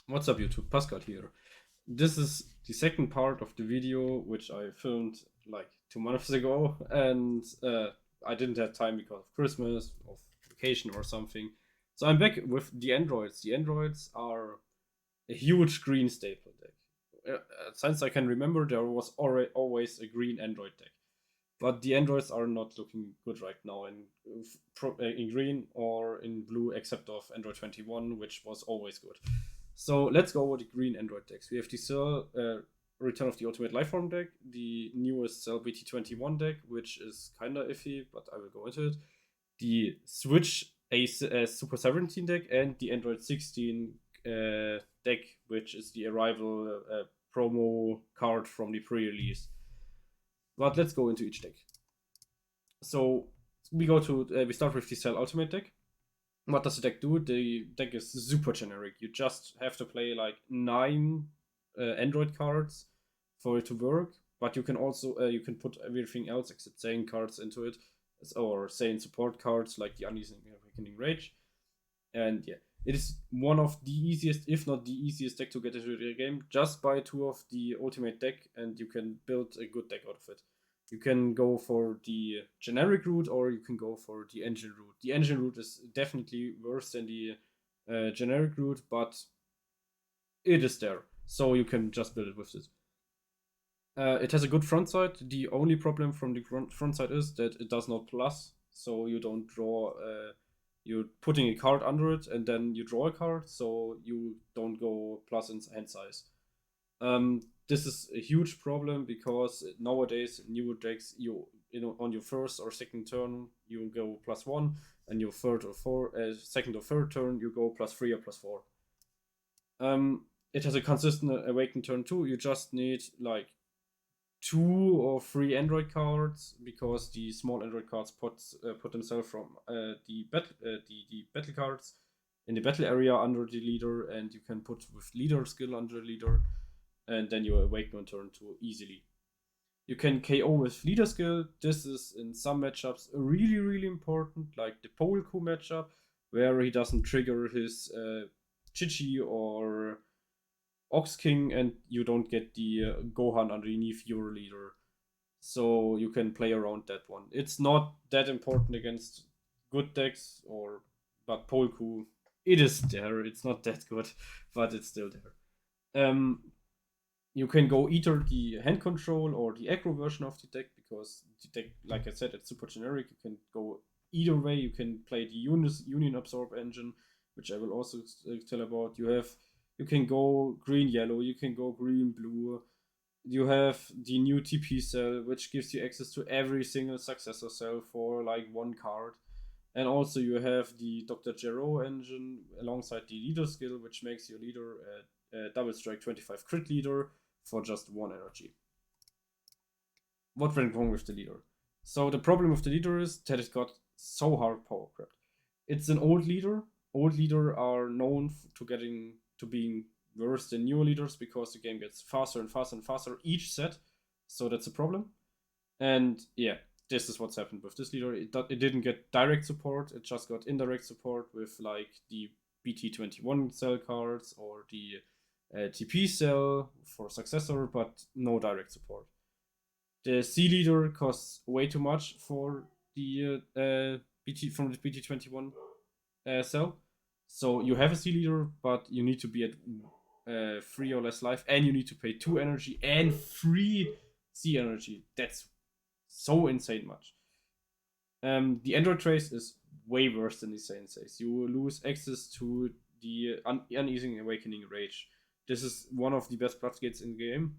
What's up YouTube, Pascal here. This is the second part of the video which I filmed like 2 months ago, and I didn't have time because of Christmas, of vacation or something. So I'm back with the androids. The androids are a huge green staple deck. Since I can remember, there was already always a green android deck. But the androids are not looking good right now in green or in blue, except of Android 21, which was always good. So let's go over the green Android decks. We have the Cell Return of the Ultimate Lifeform deck, the newest Cell BT21 deck, which is kinda iffy, but I will go into it. The Switch Super 17 deck, and the Android 16 deck, which is the Arrival promo card from the pre-release. But let's go into each deck. So we start with the Cell Ultimate deck. What does the deck do? The deck is super generic. You just have to play like 9 Android cards for it to work. But you can also you can put everything else except Saiyan cards into it, or Saiyan support cards like the Uneasy Awakening Rage. And yeah, it is one of the easiest, if not the easiest deck to get into the game. Just buy 2 of the Ultimate deck and you can build a good deck out of it. You can go for the generic route or you can go for the engine route. The engine route is definitely worse than the generic route, but it is there. So you can just build it with it. It has a good front side. The only problem from the front side is that it does not plus. So you don't draw, you're putting a card under it and then you draw a card. So you don't go plus in hand size. This is a huge problem because nowadays newer decks on your first or second turn you go +1, and your second or third turn you go +3 or +4. It has a consistent awaken turn too. You just need like 2 or 3 Android cards because the small Android cards put themselves from the battle cards in the battle area under the leader, and you can put with leader skill under the leader, and then you awaken on turn 2 easily. You can KO with leader skill. This is in some matchups really important, like the Polku matchup, where he doesn't trigger his Chichi or Ox King, and you don't get the Gohan underneath your leader. So you can play around that one. It's not that important against good decks, but Polku, it is there. It's not that good, but it's still there. You can go either the hand control or the aggro version of the deck, because the deck, like I said, it's super generic. You can go either way. You can play the Union Absorb engine, which I will also tell about. You can go green yellow. You can go green blue. You have the new TP cell, which gives you access to every single successor cell for like 1 card. And also you have the Dr. Gero engine alongside the leader skill, which makes your leader a double strike 25 crit leader for just 1 energy. What went wrong with the leader? So the problem with the leader is that it got so hard power crept. It's an old leader. Old leader are known to being worse than newer leaders because the game gets faster and faster and faster each set. So that's a problem. And yeah, this is what's happened with this leader. It didn't get direct support. It just got indirect support with like the BT21 cell cards or the TP cell for successor, but no direct support. The C leader costs way too much for the BT from the BT21 cell. So you have a C leader, but you need to be at 3 or less life, and you need to pay 2 energy and 3 C energy. That's so insane much. The Android trace is way worse than the Saiyan says. You lose access to the Uneasy Awakening Rage. This is one of the best floodgates in the game,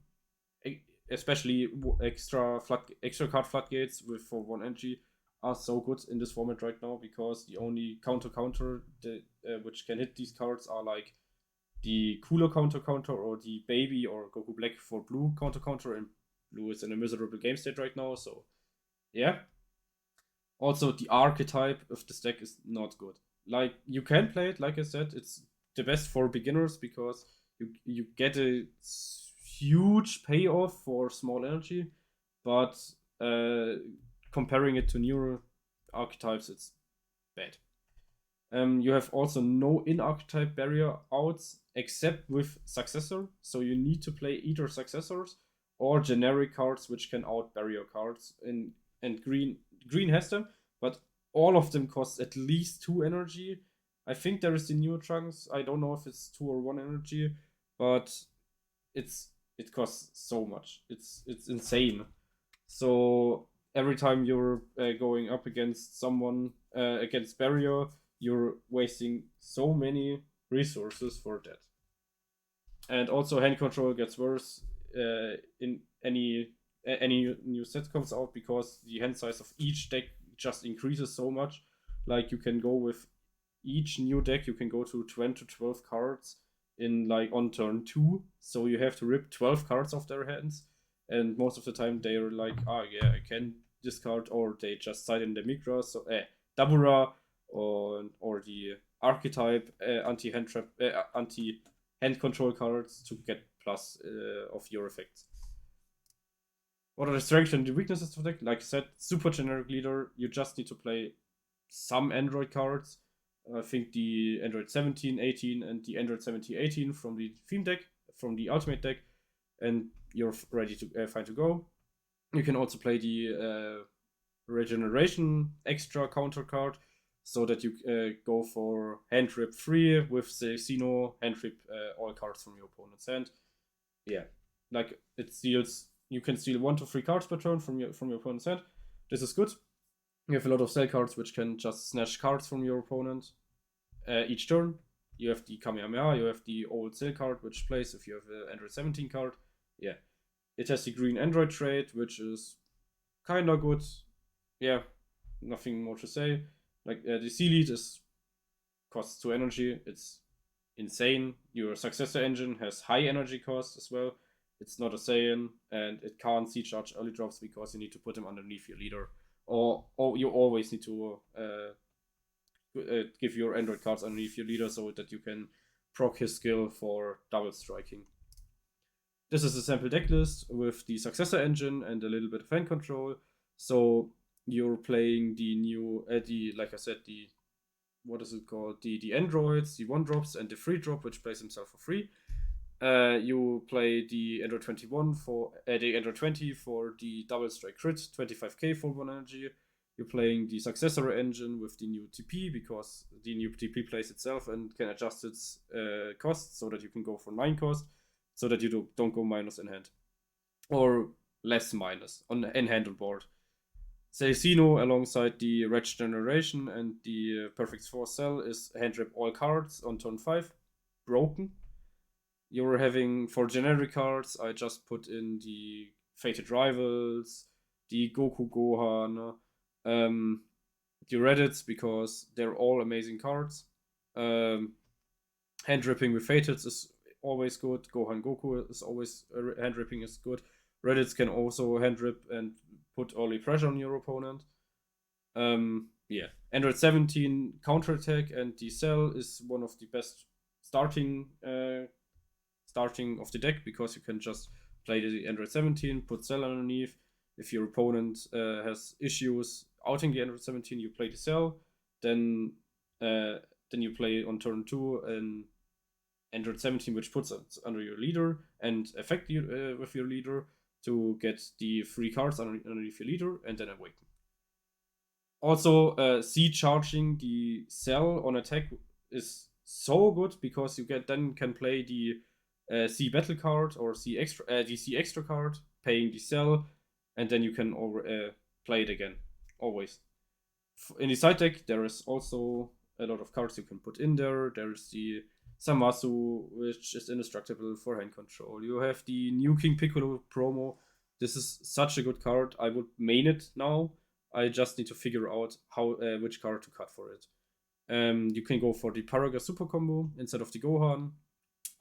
especially extra card floodgates for 1 energy are so good in this format right now, because the only counter which can hit these cards are like the cooler counter or the baby or Goku Black for blue counter, and blue is in a miserable game state right now. So yeah. Also, the archetype of this deck is not good. Like, you can play it, like I said, it's the best for beginners because you get a huge payoff for small energy, but comparing it to newer archetypes, it's bad. You have also no in-archetype barrier outs, except with successor. So you need to play either successors or generic cards which can out barrier cards. And green has them, but all of them cost at least 2 energy. I think there is the new trunks. I don't know if it's 2 or 1 energy, but it costs so much. It's insane. So every time you're going up against someone against barrier, you're wasting so many resources for that. And also hand control gets worse in any new set comes out, because the hand size of each deck just increases so much. Like you can go with each new deck, you can go to 10 to 12 cards in like on turn 2. So you have to rip 12 cards off their hands. And most of the time they're like, yeah, I can discard, or they just side in the Migra, so Dabura, or the archetype anti-hand trap, anti-hand control cards to get plus of your effects. What are the strengths and the weaknesses of the deck? Like I said, super generic leader. You just need to play some Android cards. I think the Android 17, 18, and the Android 17, 18 from the theme deck, from the Ultimate deck, and you're ready to fine to go. You can also play the regeneration extra counter card, so that you go for hand rip 3 with Xeno, hand rip all cards from your opponent's hand. Yeah, like it steals. You can steal 1 to 3 cards per turn from your opponent's hand. This is good. You have a lot of cell cards which can just snatch cards from your opponent each turn. You have the Kamehameha, you have the old cell card which plays if you have an Android 17 card. Yeah. It has the green Android trait, which is kinda good. Yeah, nothing more to say. Like the C-Lead costs 2 energy. It's insane. Your successor engine has high energy cost as well. It's not a Saiyan, and it can't C-charge early drops because you need to put them underneath your leader. Or you always need to give your Android cards underneath your leader so that you can proc his skill for double striking. This is a sample deck list with the successor engine and a little bit of hand control. So you're playing the new, like I said, what is it called? The androids, the 1-drops, and the 3-drop, which plays himself for free. You play the Android 21 for the Android 20 for the double strike crit, 25k for 1 energy. You're playing the successor engine with the new TP, because the new TP plays itself and can adjust its cost so that you can go for 9 cost, so that you don't go minus in hand, or less minus in hand on board. Xeno alongside the regeneration and the perfect force cell is hand rip all cards on turn 5, broken. You're having, for generic cards, I just put in the Fated Rivals, the Goku Gohan, the Reddits, because they're all amazing cards. Hand ripping with Fated is always good. Gohan Goku is always hand ripping is good. Reddits can also hand rip and put early pressure on your opponent. Yeah, Android 17 counterattack and the cell is one of the best starting of the deck, because you can just play the Android 17, put cell underneath. If your opponent has issues outing the Android 17, you play the cell. Then you play on turn 2 an Android 17, which puts it under your leader and affect you with your leader to get the 3 cards underneath your leader, and then awaken. Also, C charging the cell on attack is so good, because you can play the C battle card or the C extra card, paying the cell, and then you can play it again, always. In the side deck, there is also a lot of cards you can put in there. There's the Samasu, which is indestructible for hand control. You have the new King Piccolo promo. This is such a good card. I would main it now. I just need to figure out which card to cut for it. You can go for the Paraga Super Combo instead of the Gohan.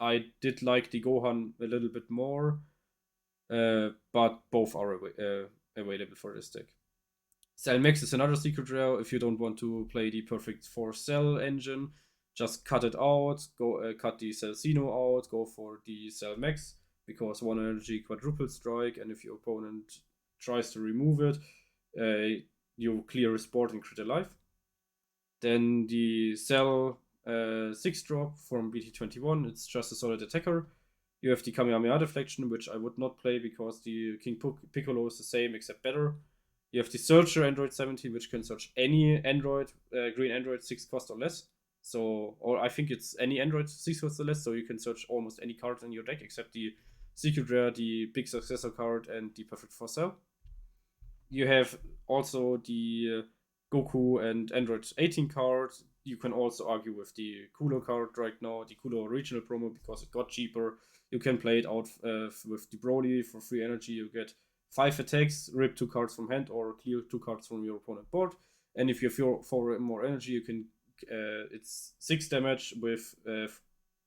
I did like the Gohan a little bit more, but both are available for this deck. Cell Max is another secret rare. If you don't want to play the perfect 4 cell engine, just cut it out. Cut the Cell Xeno out. Go for the Cell Max, because 1 energy quadruple strike, and if your opponent tries to remove it, you clear his board and crit alive. Then the Cell 6 drop from BT21. It's just a solid attacker. You have the Kamehameha deflection, which I would not play because the King Piccolo is the same except better. You have the Searcher Android 17, which can search any Android, green Android 6 cost or less. So, or I think it's any Android 6 cost or less, so you can search almost any card in your deck except the Secret Rare, the Big Successor card, and the Perfect for Sale. You have also the Goku and Android 18 card. You can also argue with the Kulo card right now, the Kulo original promo, because it got cheaper. You can play it out with the Broly for free energy. You get 5 attacks, rip 2 cards from hand, or clear 2 cards from your opponent board. And if you have 4 more energy, you can it's 6 damage with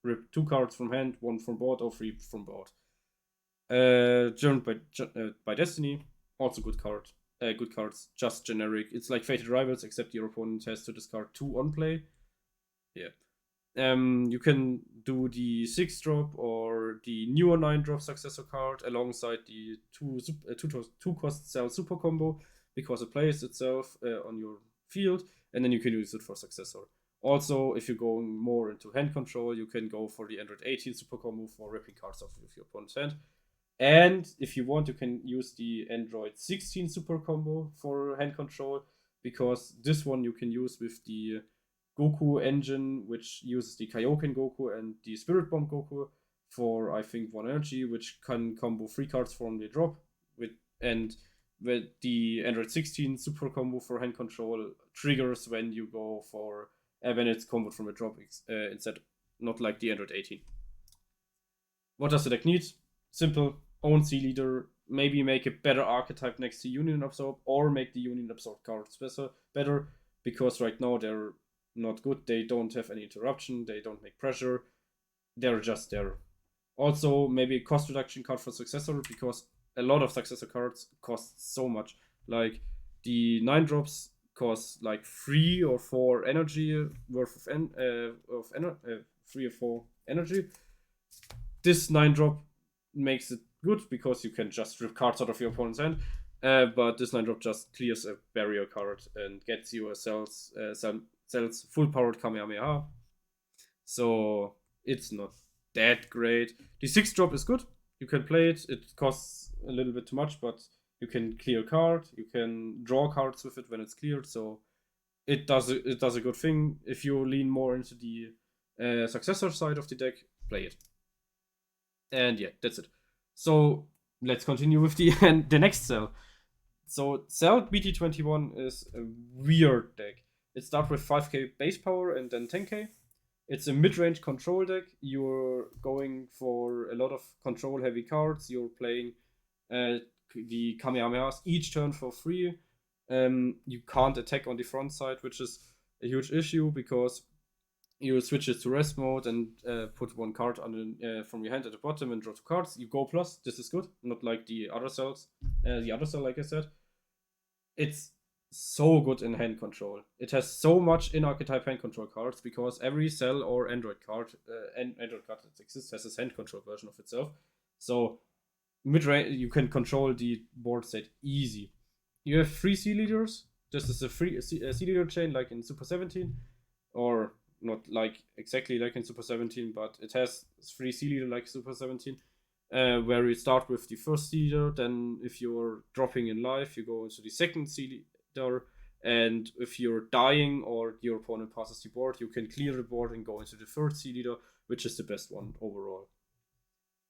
rip 2 cards from hand, 1 from board, or 3 from board. Journed by Destiny, also good card. Good cards, just generic. It's like Fated Rivals, except your opponent has to discard 2 on play. Yeah. You can do the 6 drop or the newer 9 drop successor card alongside the 2 cost cell super combo, because it plays itself on your field, and then you can use it for successor. Also, if you're going more into hand control, you can go for the Android 18 super combo for ripping cards off of your opponent's hand. And if you want, you can use the Android 16 super combo for hand control, because this one you can use with the Goku engine, which uses the Kaioken Goku and the Spirit Bomb Goku for, I think, 1 energy, which can combo 3 cards from the drop. And with the Android 16 super combo for hand control triggers when you go for when it's comboed from a drop instead, not like the Android 18. What does the deck need? Simple. Own C leader. Maybe make a better archetype next to Union Absorb, or make the Union Absorb cards better, because right now they're not good. They don't have any interruption. They don't make pressure. They're just there. Also, maybe a cost reduction card for successor, because a lot of successor cards cost so much. Like the 9 drops cost like 3 or 4 energy worth of 3 or 4 energy. This 9 drop makes it good because you can just rip cards out of your opponent's hand. But this 9 drop just clears a barrier card and gets you a Cell's full powered Kamehameha. So it's not that great. The 6 drop is good. You can play it. It costs a little bit too much, but you can clear a card. You can draw cards with it when it's cleared. So it does a good thing. If you lean more into the successor side of the deck, play it. And yeah, that's it. So let's continue with the next cell. So Cell BT21 is a weird deck. It starts with 5k base power and then 10k. It's a mid-range control deck. You're going for a lot of control-heavy cards. You're playing the Kamehamehas each turn for free. You can't attack on the front side, which is a huge issue, because you switch it to rest mode and put 1 card from your hand at the bottom and draw 2 cards. You go plus. This is good. Not like the other cells. The other cell, like I said. It's so good in hand control. It has so much in-archetype hand control cards, because every cell or Android card that exists has this hand control version of itself. So mid-range, you can control the board state easy. You have 3 C leaders. This is a C leader chain like in Super 17, or not like exactly like in Super 17, but it has 3 C leader like Super 17. Where you start with the first C leader, then if you're dropping in life, you go into the second C leader, and if you're dying or your opponent passes the board, you can clear the board and go into the third C leader, which is the best one overall.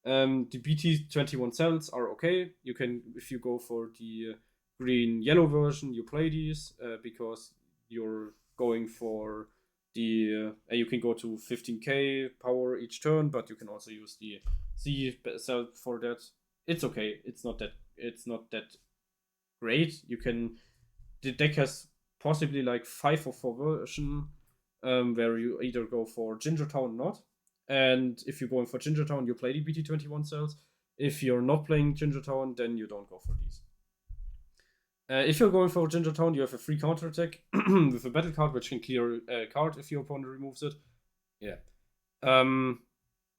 The BT21 cells are okay. You can, if you go for the green-yellow version, you play these because you're going for the you can go to 15k power each turn, but you can also use the C cell for that. It's okay. It's not that great. The deck has possibly like 5 or 4 version where you either go for Ginger Town or not. And if you're going for Ginger Town, you play the BT21 cells. If you're not playing Ginger Town, then you don't go for these. If you're going for Ginger Town, you have a free counter attack with a battle card, which can clear a card if your opponent removes it. Yeah.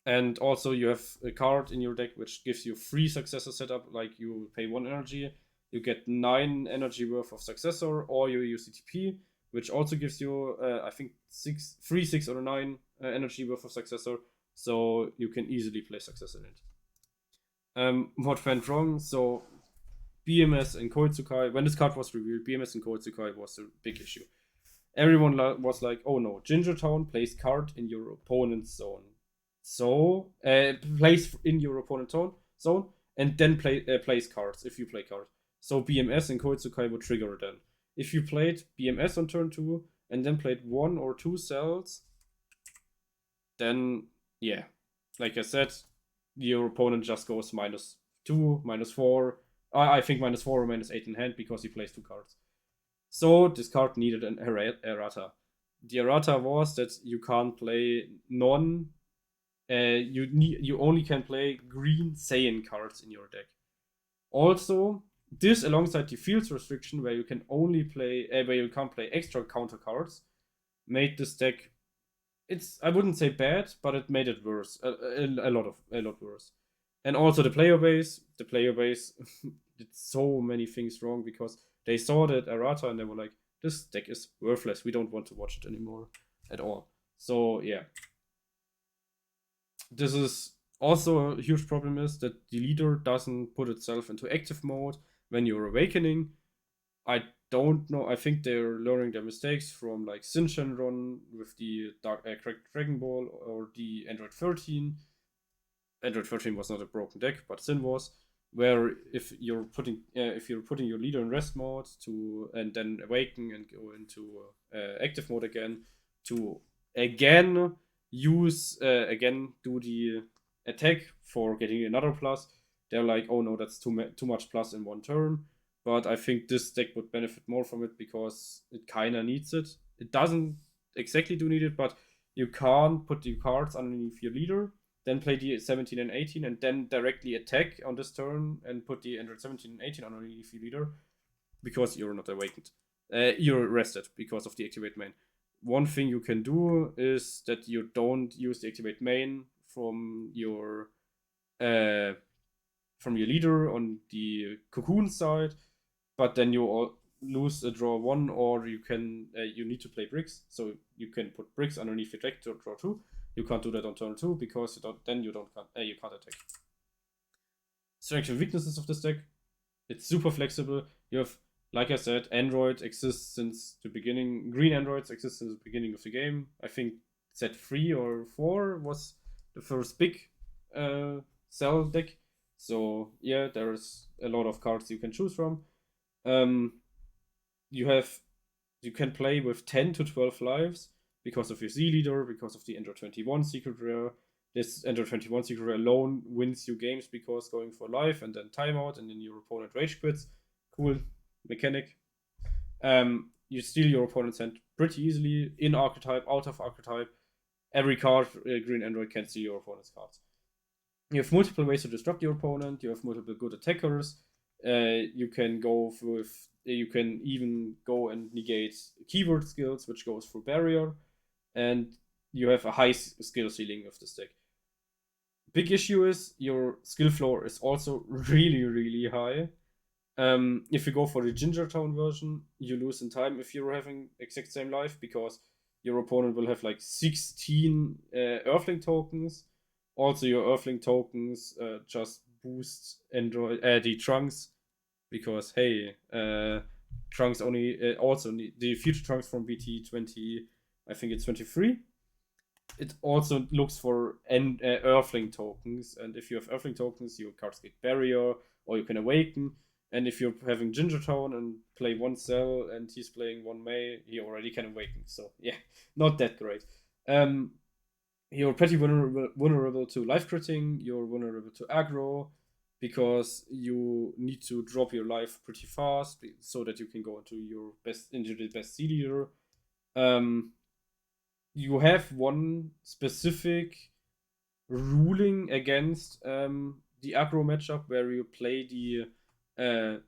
And also you have a card in your deck which gives you free successor setup, like you pay 1 energy, you get 9 energy worth of successor, or you use the TP, which also gives you, I think, 6 or 9 energy worth of Successor, so you can easily play Successor in it. What went wrong? So BMS and Koitsukai, when this card was revealed, BMS and Koitsukai was a big issue. Everyone was like, oh no, Ginger Town plays card in your opponent's zone. So, plays in your opponent's zone, and then plays cards if you play cards. So BMS and Koitsukai would trigger then. If you played BMS on turn 2 and then played 1 or 2 cells, then, yeah, like I said, your opponent just goes -2, -4. I think -4 or -8 in hand because he plays 2 cards. So this card needed an errata. The errata was that you can't play you only can play green Saiyan cards in your deck. Also, this alongside the fields restriction where you can only play where you can't play extra counter cards made this deck, I wouldn't say bad, but it made it worse, a lot worse. And also the player base did so many things wrong because they saw that errata and they were like, this deck is worthless. We don't want to watch it anymore at all. So yeah, this is also a huge problem, is that the leader doesn't put itself into active mode when you're awakening. I don't know. I think they're learning their mistakes from like Sin Shenron with the Dragon Ball or the Android 13. Android 13 was not a broken deck, but Sin was. Where if you're putting your leader in rest mode and then awaken and go into active mode again to again do the attack for getting another plus, they're like, oh no, that's too much plus in one turn. But I think this deck would benefit more from it because it kind of needs it. It doesn't exactly need it, but you can't put the cards underneath your leader, then play the 17 and 18, and then directly attack on this turn and put the Android 17 and 18 underneath your leader because you're not awakened. You're rested because of the activate main. One thing you can do is that you don't use the activate main from your leader on the cocoon side, but then you lose a draw 1, or you need to play bricks, so you can put bricks underneath your deck to draw 2. You can't do that on turn 2 because you can't attack. Strengths and weaknesses of this deck: it's super flexible. You have, like I said, Android exists since the beginning. Green Androids exist since the beginning of the game. I think set 3 or 4 was the first big cell deck. So yeah, there's a lot of cards you can choose from. You can play with 10 to 12 lives because of your Z leader, because of the Ender 21 secret rare. This Ender 21 secret rare alone wins you games because going for life and then timeout and then your opponent rage quits. Cool mechanic. You steal your opponent's hand pretty easily, in archetype, out of archetype. Every card, Green Android can steal your opponent's cards. You have multiple ways to disrupt your opponent. You have multiple good attackers. You can even go and negate keyword skills, which goes through barrier, and you have a high skill ceiling of this deck. Big issue is your skill floor is also really, really high. If you go for the Ginger Town version, you lose in time if you're having exact same life, because your opponent will have like 16 Earthling tokens. Also, your Earthling tokens just boost the Trunks, because hey, Trunks only also need the future Trunks from BT 20. I think it's 23. It also looks for Earthling tokens, and if you have Earthling tokens, your cards get barrier or you can awaken. And if you're having Ginger Town and play one cell and he's playing one May, he already can awaken. So yeah, not that great. You're pretty vulnerable to life critting. You're vulnerable to aggro because you need to drop your life pretty fast so that you can go into the best C leader. You have one specific ruling against the aggro matchup where you play the the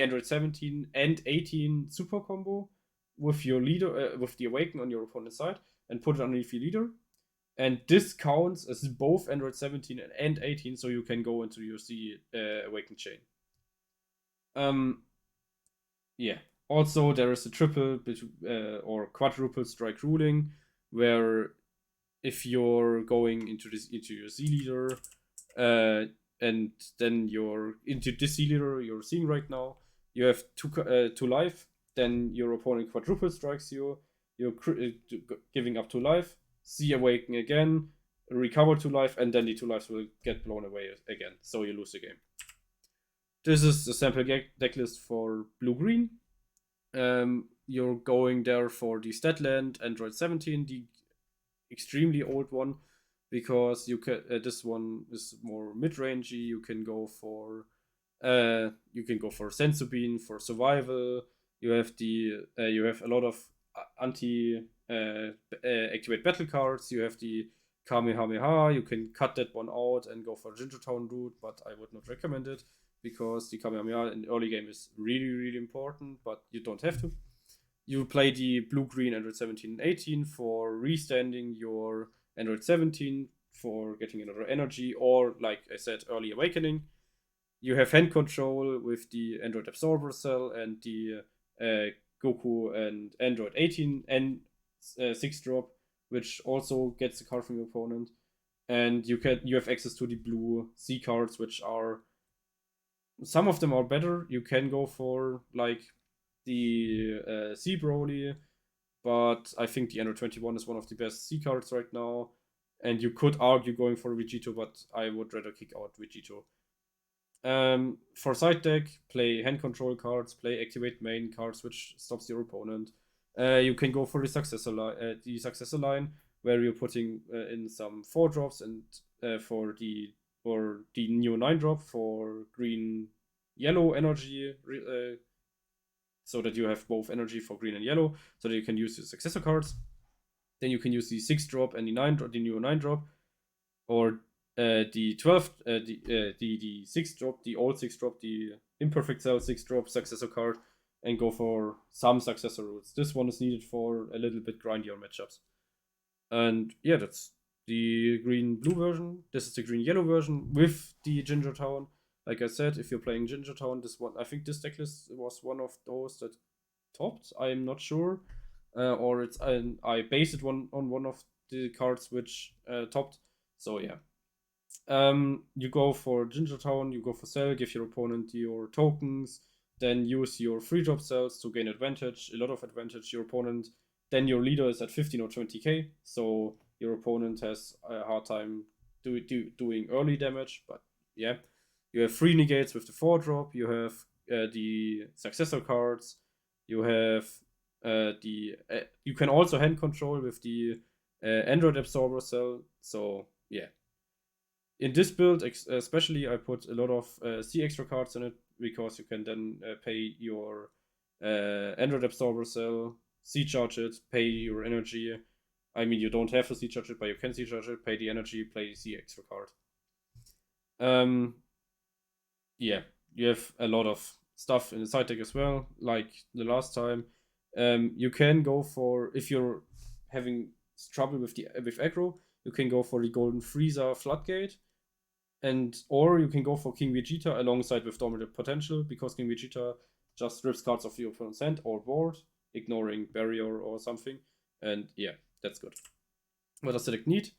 Android 17 and 18 super combo with your leader, with the Awaken on your opponent's side, and put it underneath your leader. And this counts as both Android 17 and 18, so you can go into your C Awaken chain. Yeah. Also, there is a triple or quadruple strike ruling, where if you're going into your Z leader, and then you're into this Z leader you're seeing right now, you have two life. Then your opponent quadruple strikes you. You're giving up 2 life. Z awaken again, recover 2 life, and then the 2 lives will get blown away again. So you lose the game. This is the sample deck list for blue green. You're going there for the Statland Android 17, the extremely old one, because you can. This one is more mid-rangey. You can go for Senzu Bean for survival. You have a lot of anti activate battle cards. You have the Kamehameha. You can cut that one out and go for Ginger Town route, but I would not recommend it because the Kamehameha in the early game is really, really important, but you don't have to. You play the blue-green Android 17 and 18 for restanding your Android 17 for getting another energy, or like I said, early awakening. You have hand control with the Android Absorber Cell and the Goku and Android 18 and 6-drop, which also gets a card from your opponent. And you have access to the blue C cards, which are, some of them are better. You can go for like the C Broly, but I think the Android 21 is one of the best C cards right now. And you could argue going for Vegito, but I would rather kick out Vegito. For side deck, play hand control cards, play activate main cards, which stops your opponent. You can go for the successor line, where you're putting in some 4-drops and for the new 9-drop for green yellow energy, so that you have both energy for green and yellow, so that you can use the successor cards. Then you can use the 6-drop and the new 9-drop, or the 12, the 6-drop, the old 6-drop, the imperfect cell 6-drop successor card, and go for some successor routes. This one is needed for a little bit grindier matchups. And yeah, that's the green-blue version. This is the green-yellow version with the Ginger Town. Like I said, if you're playing Ginger Town, I think this decklist was one of those that topped. I'm not sure, or I based it on one of the cards which topped. So yeah, you go for Ginger Town, you go for Cell, give your opponent your tokens, then use your 3-drop cells to gain advantage, a lot of advantage. Your opponent, then your leader is at 15 or 20k, so your opponent has a hard time doing early damage. But yeah, you have 3 negates with the 4-drop, you have the successor cards, you have you can also hand control with the Android Absorber Cell. So yeah, in this build especially, I put a lot of C extra cards in it, because you can then pay your Android Absorber Cell, C charge it, pay your energy. I mean, you don't have to C charge it, but you can C charge it, pay the energy, play C extra card. Yeah, you have a lot of stuff in the side deck as well, like the last time. You can go for, if you're having trouble with aggro, you can go for the Golden Frieza Floodgate, or you can go for King Vegeta alongside with Dominant Potential, because King Vegeta just rips cards off your opponent's hand or board, ignoring barrier or something. And yeah, that's good. What does the deck need?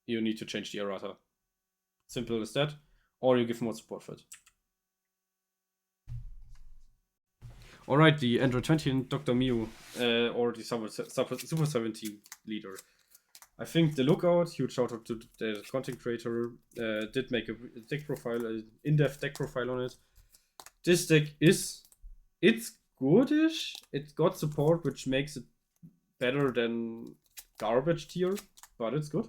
You need to change the errata. Simple as that. Or you give more support for it. Alright, the Android 20 and Dr. Mew, or the Super 17 leader. I think the Lookout, huge shout out to the content creator, did make a deck profile, an in-depth deck profile on it. This deck it's goodish. It got support, which makes it better than garbage tier, but it's good.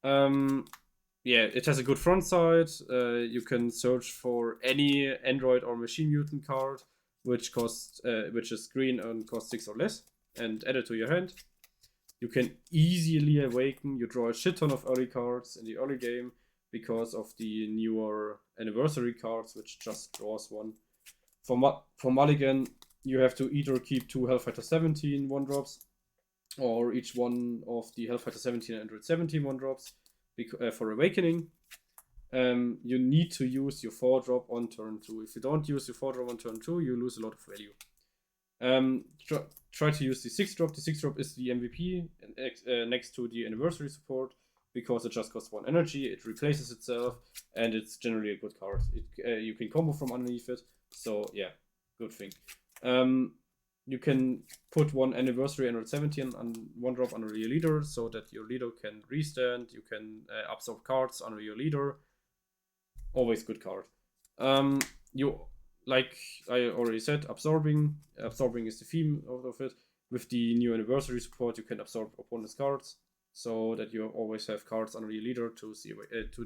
Yeah, it has a good front side. You can search for any Android or Machine Mutant card, which is green and costs 6 or less, and add it to your hand. You can easily awaken. You draw a shit ton of early cards in the early game because of the newer anniversary cards, which just draws one. For Mulligan, you have to either keep 2 Hellfighter 17 1-drops, or each one of the Hellfighter 17 and Android 17 1-drops for awakening. You need to use your 4-drop on turn 2. If you don't use your 4-drop on turn 2, you lose a lot of value. Try to use the 6-drop. The 6-drop is the MVP next to the anniversary support because it just costs 1 energy, it replaces itself, and it's generally a good card. You can combo from underneath it, so yeah, good thing. You can put 1 anniversary Emerald 17 on 1-drop under your leader so that your leader can restand. You can absorb cards under your leader. Always good card. You, like I already said, absorbing is the theme of it. With the new anniversary support, you can absorb opponent's cards so that you always have cards under your leader to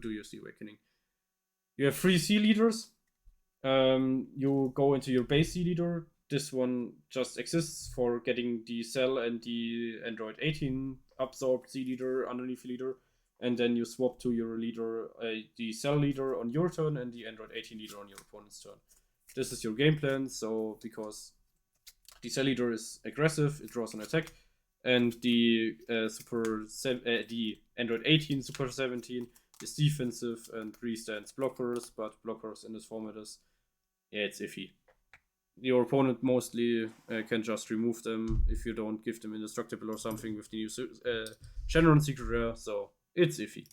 do your Sea Awakening. You have 3 Sea Leaders. You go into your base Sea Leader. This one just exists for getting the Cell and the Android 18 absorbed Sea Leader underneath leader, and then you swap to your leader, the Cell Leader on your turn and the Android 18 leader on your opponent's turn. This is your game plan. So because the Cell Leader is aggressive, it draws an attack, and the the Android 18 Super 17 is defensive and restands blockers, but blockers in this format is, yeah, it's iffy. Your opponent mostly can just remove them if you don't give them indestructible or something with the new Shenron Secret Rare, so it's iffy.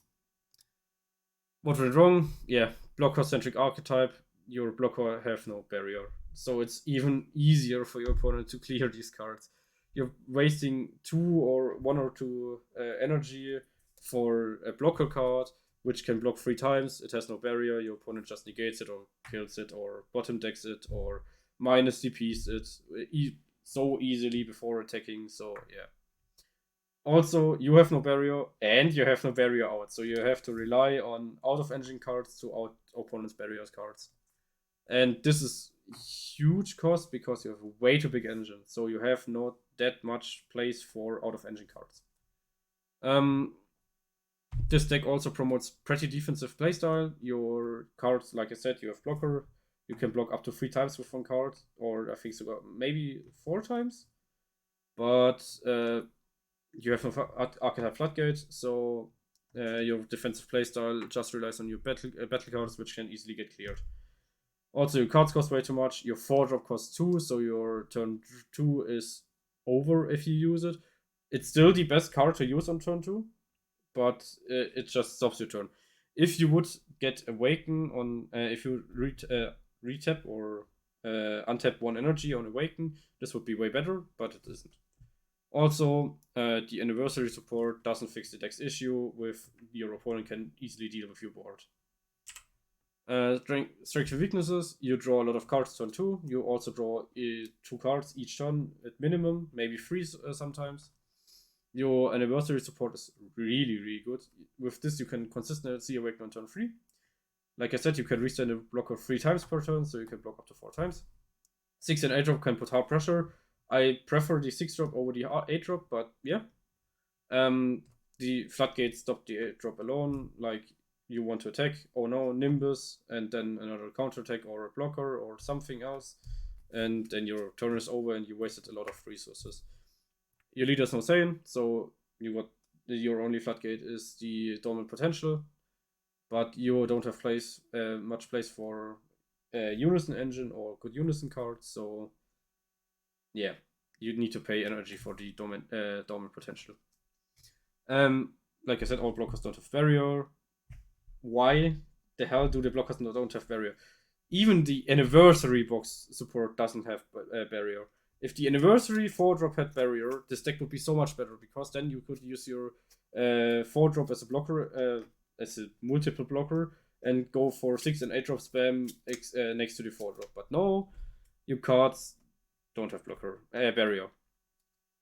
What went wrong? Yeah, blocker-centric archetype. Your blocker have no barrier, so it's even easier for your opponent to clear these cards. You're wasting 1 or 2 energy for a blocker card, which can block 3 times. It has no barrier. Your opponent just negates it or kills it or bottom decks it or minus DPs it so easily before attacking. So yeah. Also, you have no barrier and you have no barrier out, so you have to rely on out of engine cards to out opponent's barriers cards. And this is huge cost because you have a way too big engine, so you have not that much place for out of engine cards. This deck also promotes pretty defensive playstyle. Your cards, like I said, you have blocker. You can block up to 3 times with 1 card, or I think so maybe 4 times. But you have no Archetype Floodgate, so your defensive playstyle just relies on your battle cards, which can easily get cleared. Also, your cards cost way too much. Your 4-drop costs 2, so your turn 2 is over if you use it. It's still the best card to use on turn 2, but it just stops your turn. If you would get Awaken on, if you retap or untap 1 energy on Awaken, this would be way better, but it isn't. Also, the anniversary support doesn't fix the deck's issue with your opponent can easily deal with your board. Strength and weaknesses, you draw a lot of cards turn 2. You also draw 2 cards each turn at minimum, maybe 3 sometimes. Your anniversary support is really, really good. With this, you can consistently Sea Awaken on turn 3. Like I said, you can restand a blocker 3 times per turn, so you can block up to 4 times. 6 and 8-drop can put hard pressure. I prefer the 6-drop over the 8-drop, but yeah. The Floodgate stop the 8-drop alone, like you want to attack, oh no, Nimbus, and then another counterattack or a blocker or something else, and then your turn is over and you wasted a lot of resources. Your leader's no Saiyan, so your only Floodgate is the Dormant Potential, but you don't have much place for Unison Engine or good Unison cards, so yeah, you need to pay energy for the Dormant Potential. Like I said, all blockers don't have barrier. Why the hell do the blockers don't have barrier? Even the anniversary box support doesn't have a barrier. If the anniversary 4-drop had barrier, this deck would be so much better because then you could use your 4-drop as a blocker, as a multiple blocker, and go for 6 and 8-drop spam next to the 4-drop. But no, your cards don't have blocker barrier.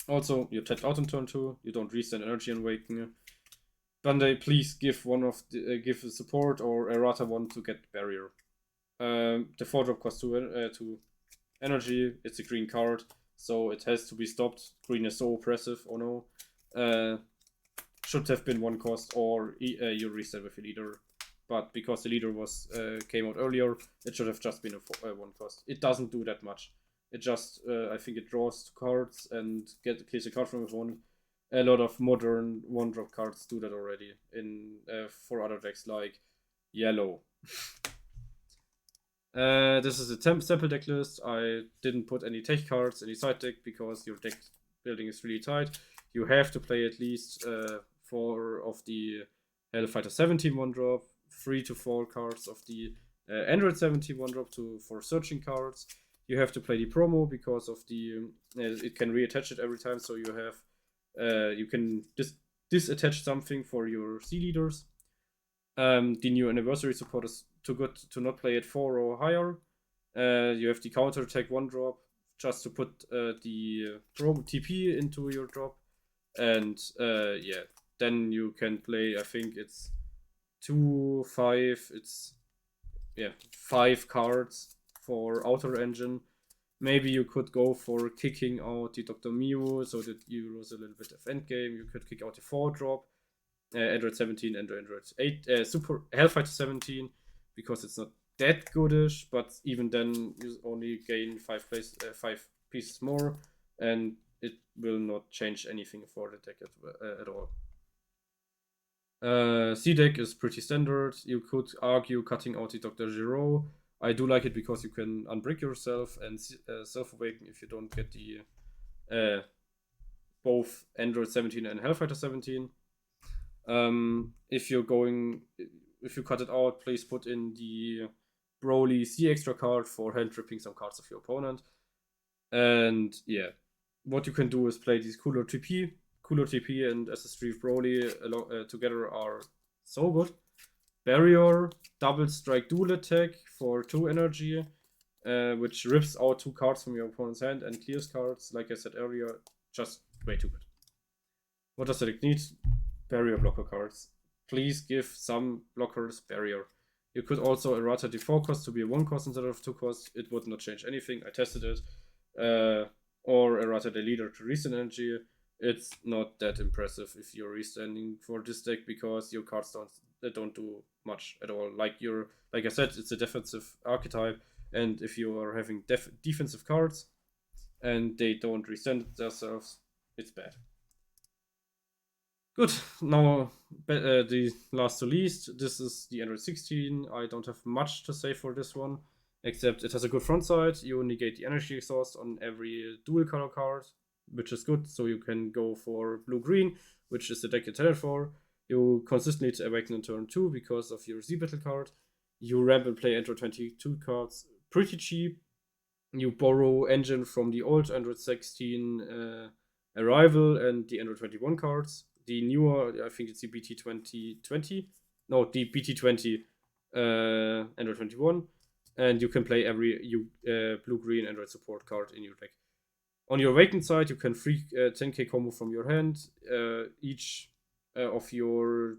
Also, you're tapped out on turn 2. You don't restand energy on Awaken. Bandai, please give give support or errata 1 to get barrier. The 4-drop costs 2 energy. It's a green card, so it has to be stopped. Green is so oppressive. Oh no. Should have been 1 cost, or you reset with your leader. But because the leader came out earlier, it should have just been a 1 cost. It doesn't do that much. It just, I think it draws 2 cards and clears a card from his 1. A lot of modern 1-drop cards do that already for other decks like Yellow. This is a sample deck list. I didn't put any tech cards, any side deck, because your deck building is really tight. You have to play at least 4 of the Hellfighter 17 1-drop, 3 to 4 cards of the Android 17 1-drop for searching cards. You have to play the promo because of the it can reattach it every time, so you have you can disattach something for your C leaders. The new anniversary support is too good to not play at 4 or higher. You have the counter attack 1-drop just to put the promo TP into your drop, and yeah, then you can play. I think it's 2, 5. It's 5 cards for outer engine. Maybe you could go for kicking out the Dr. Mew so that you lose a little bit of endgame. You could kick out the 4-drop, Android 17 and Android 8, Super Hellfighter 17, because it's not that goodish, but even then you only gain 5 pieces more, and it will not change anything for the deck at all. C deck is pretty standard. You could argue cutting out the Dr. Giro. I do like it because you can unbrick yourself and self-awaken if you don't get the both Android 17 and Hellfighter 17. If you cut it out, please put in the Broly C extra card for hand tripping some cards of your opponent. And yeah, what you can do is play these Cooler TP. Cooler TP and SS3 Broly together are so good. Barrier, double strike dual attack for 2 energy, which rips out 2 cards from your opponent's hand and clears cards, like I said earlier, just way too good. What does the deck need? Barrier blocker cards. Please give some blockers barrier. You could also errata the 4 cost to be a 1 cost instead of 2 cost. It would not change anything. I tested it. Or errata the leader to restand energy. It's not that impressive if you're restanding for this deck because your cards don't do much at all. Like I said, it's a defensive archetype, and if you are having defensive cards and they don't restand themselves, it's bad. Good. Now, the last to least, this is the Android 16. I don't have much to say for this one, except it has a good front side. You negate the energy exhaust on every dual color card, which is good. So you can go for blue-green, which is the deck intended for. You consistently awaken in turn 2 because of your Z-Battle card. You ramp and play Android 22 cards pretty cheap. You borrow engine from the old Android 16 Arrival and the Android 21 cards. The newer, I think it's the BT2020. No, the BT20 Android 21. And you can play every blue-green Android support card in your deck. On your awakened side, you can free 10k combo from your hand. Each of your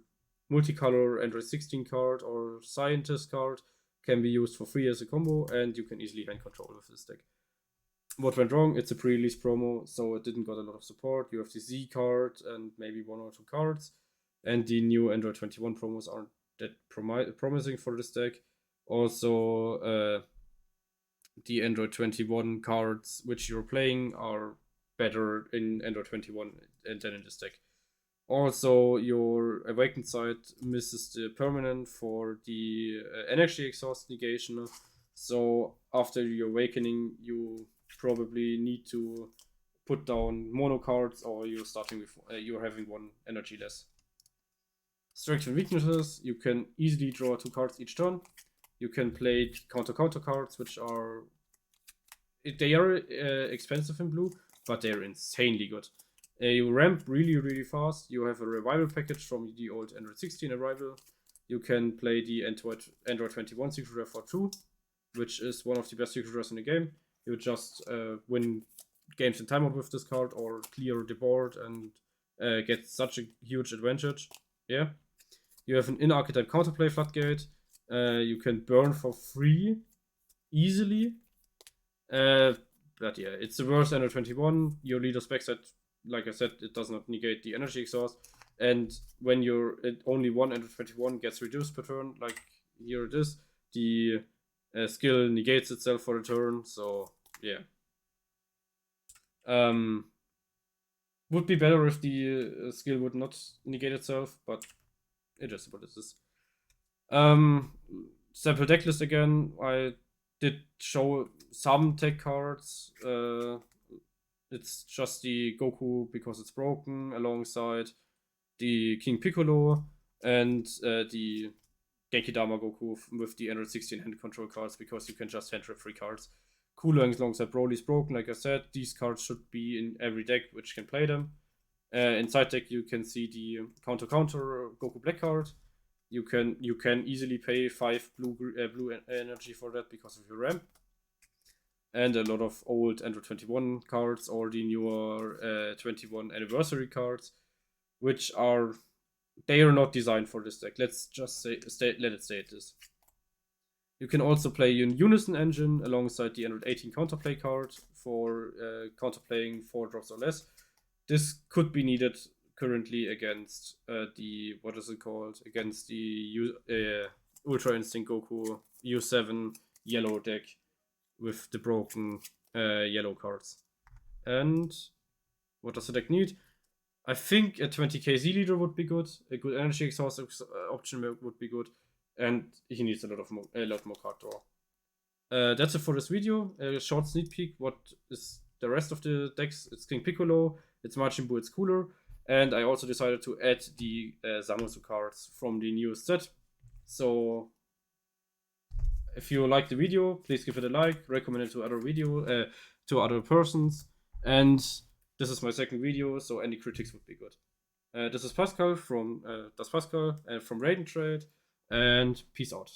multicolor Android 16 card or Scientist card can be used for free as a combo, and you can easily hand control with this deck. What went wrong? It's a pre-release promo, so it didn't got a lot of support. You have the Z card and maybe 1 or 2 cards, and the new Android 21 promos aren't that promising for this deck. Also, the Android 21 cards which you're playing are better in Android 21 than in this deck. Also, your awakened side misses the permanent for the energy exhaust negation. So after your awakening, you probably need to put down mono cards, or you're starting with you're having 1 energy less. Strengths and weaknesses: you can easily draw 2 cards each turn. You can play counter cards, which are expensive in blue, but they're insanely good. You ramp really fast. You have a revival package from the old Android 16 Arrival. You can play the Android 21 Secret Rare for 2, which is one of the best Secret Rares in the game. You just win games in timeout with this card, or clear the board and get such a huge advantage. Yeah. You have an in-archetype counterplay Floodgate. You can burn for free easily. But yeah, it's the worst Android 21. Your leader's backside, like I said, it does not negate the energy exhaust. And when only 1 Android 21 gets reduced per turn, like here it is, the skill negates itself for a turn. So yeah. Would be better if the skill would not negate itself, but it is what it is. Sample decklist again. I did show some tech cards. It's just the Goku because it's broken, alongside the King Piccolo and the Genki Dama Goku with the 116 hand control cards, because you can just hand trap 3 cards. Cooler alongside Broly's broken, like I said. These cards should be in every deck which can play them. Inside deck you can see the counter Goku Black card. You can easily pay 5 blue energy for that because of your ramp. And a lot of old Android 21 cards, or the newer 21 anniversary cards, which are not designed for this deck. Let's just let it stay at this. You can also play an Unison engine alongside the Android 18 counterplay card for counterplaying 4 drops or less. This could be needed currently against the, what is it called? Against the Ultra Instinct Goku U7 yellow deck with the broken yellow cards. And what does the deck need? I think a 20k Z leader would be good. A good energy exhaust option would be good. And he needs a lot more card draw. That's it for this video. A short sneak peek. What is the rest of the decks? It's King Piccolo, it's Majin Buu, it's Cooler. And I also decided to add the Zamasu cards from the newest set. So if you like the video, please give it a like, recommend it to other persons. And this is my second video, so any critics would be good. This is Pascal from Das Pascal and from Raiden Trade, and peace out.